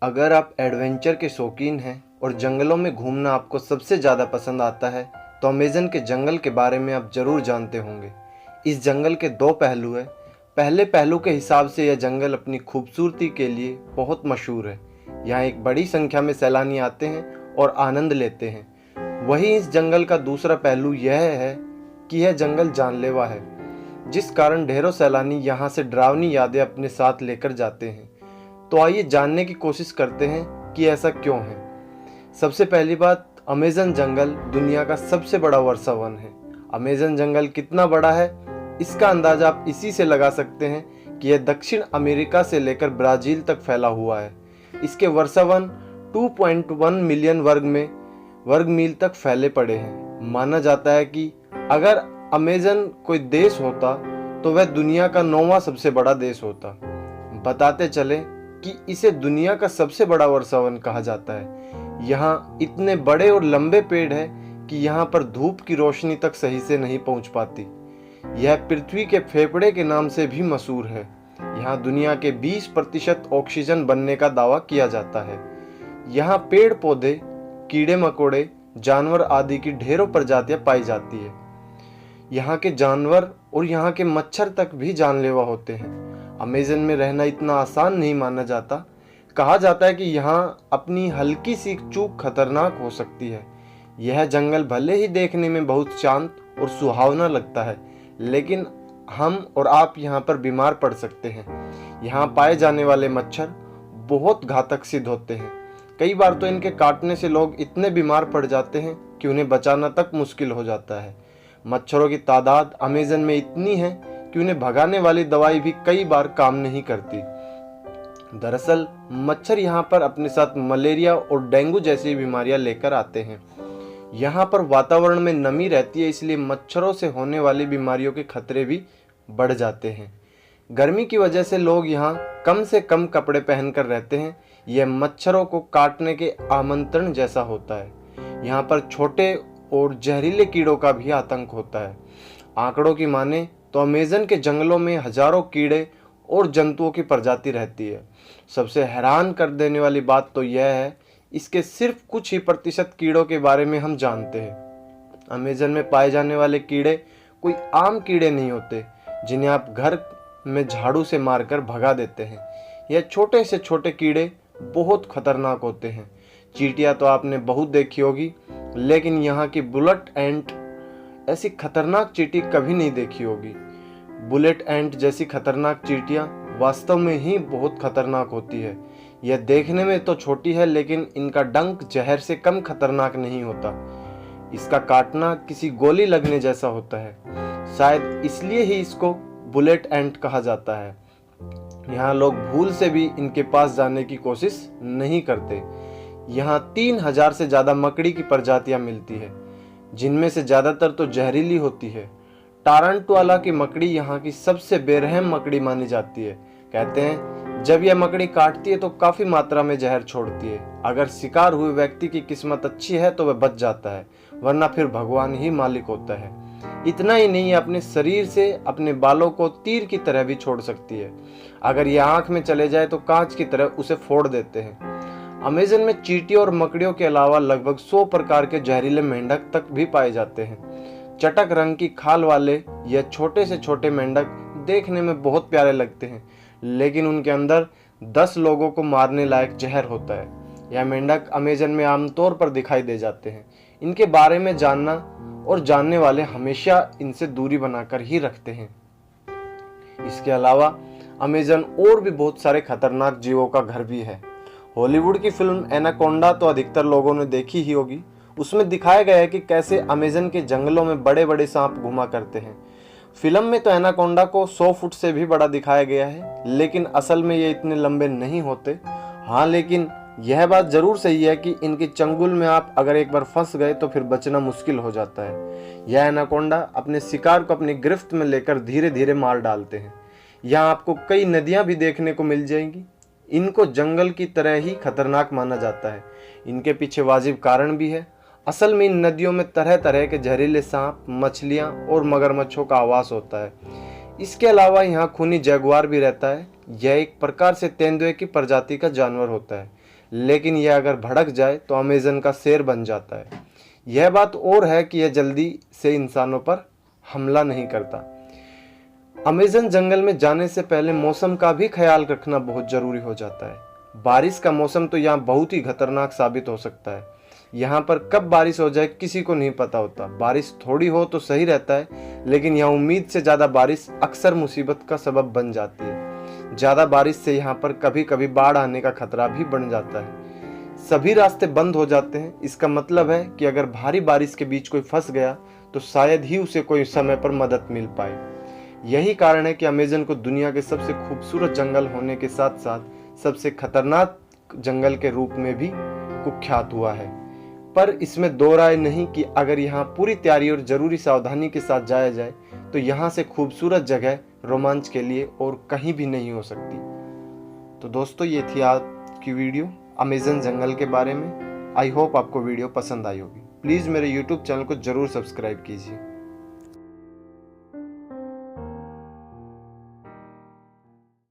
अगर आप एडवेंचर के शौकीन हैं और जंगलों में घूमना आपको सबसे ज़्यादा पसंद आता है तो अमेज़न के जंगल के बारे में आप ज़रूर जानते होंगे। इस जंगल के दो पहलू हैं। पहले पहलू के हिसाब से यह जंगल अपनी खूबसूरती के लिए बहुत मशहूर है। यहाँ एक बड़ी संख्या में सैलानी आते हैं और आनंद लेते हैं। वहीं इस जंगल का दूसरा पहलू यह है कि यह जंगल जानलेवा है, जिस कारण ढेरों सैलानी यहाँ से डरावनी यादें अपने साथ लेकर जाते हैं। तो आइए जानने की कोशिश करते हैं कि ऐसा क्यों है। सबसे पहली बात, अमेज़न जंगल दुनिया का सबसे बड़ा वर्षा वन है। अमेज़न जंगल कितना बड़ा है, इसका अंदाजा आप इसी से लगा सकते हैं कि यह दक्षिण अमेरिका से लेकर ब्राज़ील तक फैला हुआ है। इसके वर्षा वन 2.1 मिलियन वर्ग मील तक फैले पड़े हैं। माना जाता है कि अगर अमेज़न कोई देश होता तो वह दुनिया का 9वां सबसे बड़ा देश होता। बताते चले कि इसे दुनिया का सबसे बड़ा वर्षा वन कहा जाता है। यहाँ इतने बड़े और लंबे पेड़ हैं कि यहाँ पर धूप की रोशनी तक सही से नहीं पहुँच पाती। यह पृथ्वी के फेफड़े के नाम से भी मशहूर है। यहाँ दुनिया के 20% ऑक्सीजन बनने का दावा किया जाता है। यहाँ पेड़ पौधे, कीड़े मकोड़े, जानवर आदि की ढेरों प्रजातियां पाई जाती है। यहाँ के जानवर और यहाँ के मच्छर तक भी जानलेवा होते हैं। अमेज़न में रहना इतना आसान नहीं माना जाता। कहा जाता है कि यहाँ अपनी हल्की सी चूक खतरनाक हो सकती है। यह जंगल भले ही देखने में बहुत शांत और सुहावना लगता है, लेकिन हम और आप यहाँ पर बीमार पड़ सकते हैं। यहाँ पाए जाने वाले मच्छर बहुत घातक सिद्ध होते हैं। कई बार तो इनके काटने से लोग इतने बीमार पड़ जाते हैं कि उन्हें बचाना तक मुश्किल हो जाता है। मच्छरों की तादाद अमेज़न में इतनी है कि उन्हें भगाने वाली दवाई भी कई बार काम नहीं करती। दरअसल मच्छर यहाँ पर अपने साथ मलेरिया और डेंगू जैसी बीमारियां लेकर आते हैं। यहाँ पर वातावरण में नमी रहती है, इसलिए मच्छरों से होने वाली बीमारियों के खतरे भी बढ़ जाते हैं। गर्मी की वजह से लोग यहाँ कम से कम कपड़े पहनकर रहते हैं। यह मच्छरों को काटने के आमंत्रण जैसा होता है। यहाँ पर छोटे और जहरीले कीड़ों का भी आतंक होता है। आंकड़ों की माने तो अमेज़न के जंगलों में हजारों कीड़े और जंतुओं की प्रजाति रहती है। सबसे हैरान कर देने वाली बात तो यह है, इसके सिर्फ कुछ ही प्रतिशत कीड़ों के बारे में हम जानते हैं। अमेज़न में पाए जाने वाले कीड़े कोई आम कीड़े नहीं होते जिन्हें आप घर में झाड़ू से मारकर भगा देते हैं। यह छोटे से छोटे कीड़े बहुत खतरनाक होते हैं। चींटियां तो आपने बहुत देखी होगी, लेकिन यहाँ की बुलेट एंट ऐसी खतरनाक चींटी कभी नहीं देखी होगी। बुलेट एंट जैसी खतरनाक चींटियां वास्तव में ही बहुत खतरनाक होती है। यह देखने में तो छोटी है, लेकिन इनका डंक जहर से कम खतरनाक नहीं होता। इसका काटना किसी गोली लगने जैसा होता है। शायद इसलिए ही इसको बुलेट एंट कहा जाता है। यहाँ लोग भूल से भी इनके पास जाने की कोशिश नहीं करते। यहाँ 3000 से ज़्यादा मकड़ी की प्रजातियाँ मिलती है, जिनमें से ज़्यादातर तो जहरीली होती है। टारंटुला की मकड़ी यहाँ की सबसे बेरहम मकड़ी मानी जाती है। कहते हैं जब यह मकड़ी काटती है तो काफ़ी मात्रा में जहर छोड़ती है। अगर शिकार हुए व्यक्ति की किस्मत अच्छी है तो वह बच जाता है, वरना फिर भगवान ही मालिक होता है। इतना ही नहीं, अपने शरीर से अपने बालों को तीर की तरह भी छोड़ सकती है। अगर यह आंख में चले जाए तो कांच की तरह उसे फोड़ देते हैं। अमेज़न में चींटियों और मकड़ियों के अलावा लगभग 100 प्रकार के जहरीले मेंढक तक भी पाए जाते हैं। चटक रंग की खाल वाले यह छोटे से छोटे मेंढक देखने में बहुत प्यारे लगते हैं, लेकिन उनके अंदर 10 लोगों को मारने लायक जहर होता है। यह मेंढक अमेज़न में आमतौर पर दिखाई दे जाते हैं। इनके बारे में जानना और जानने वाले हमेशा इनसे दूरी बनाकर ही रखते हैं। इसके अलावा अमेज़न और भी बहुत सारे खतरनाक जीवों का घर भी है। हॉलीवुड की फिल्म एनाकोंडा तो अधिकतर लोगों ने देखी ही होगी। उसमें दिखाया गया है कि कैसे अमेज़न के जंगलों में बड़े बड़े सांप घुमा करते हैं। फिल्म में तो एनाकोंडा को 100 फुट से भी बड़ा दिखाया गया है, लेकिन असल में ये इतने लंबे नहीं होते। हाँ, लेकिन यह बात जरूर सही है कि इनके चंगुल में आप अगर एक बार फंस गए तो फिर बचना मुश्किल हो जाता है। यह एनाकोंडा अपने शिकार को अपनी गिरफ्त में लेकर धीरे धीरे मार डालते हैं। यहाँ आपको कई नदियाँ भी देखने को मिल जाएंगी। इनको जंगल की तरह ही खतरनाक माना जाता है। इनके पीछे वाजिब कारण भी है। असल में इन नदियों में तरह तरह के जहरीले सांप, मछलियाँ और मगरमच्छों का आवास होता है। इसके अलावा यहाँ खूनी जगुआर भी रहता है। यह एक प्रकार से तेंदुए की प्रजाति का जानवर होता है। लेकिन यह अगर भड़क जाए तो अमेज़न का शेर बन जाता है। यह बात और है कि यह जल्दी से इंसानों पर हमला नहीं करता। अमेज़न जंगल में जाने से पहले मौसम का भी ख्याल रखना बहुत ज़रूरी हो जाता है। बारिश का मौसम तो यहाँ बहुत ही खतरनाक साबित हो सकता है। यहाँ पर कब बारिश हो जाए किसी को नहीं पता होता। बारिश थोड़ी हो तो सही रहता है, लेकिन यहाँ उम्मीद से ज़्यादा बारिश अक्सर मुसीबत का सबब बन जाती है। ज़्यादा बारिश से यहाँ पर कभी कभी बाढ़ आने का खतरा भी बढ़ जाता है। सभी रास्ते बंद हो जाते हैं। इसका मतलब है कि अगर भारी बारिश के बीच कोई फंस गया तो शायद ही उसे कोई समय पर मदद मिल पाए। यही कारण है कि अमेज़न को दुनिया के सबसे खूबसूरत जंगल होने के साथ साथ सबसे खतरनाक जंगल के रूप में भी कुख्यात हुआ है। पर इसमें दो राय नहीं कि अगर यहाँ पूरी तैयारी और ज़रूरी सावधानी के साथ जाया जाए तो यहाँ से खूबसूरत जगह रोमांच के लिए और कहीं भी नहीं हो सकती। तो दोस्तों, ये थी आज की वीडियो अमेज़न जंगल के बारे में। आई होप आपको वीडियो पसंद आई होगी। प्लीज़ मेरे यूट्यूब चैनल को ज़रूर सब्सक्राइब कीजिए।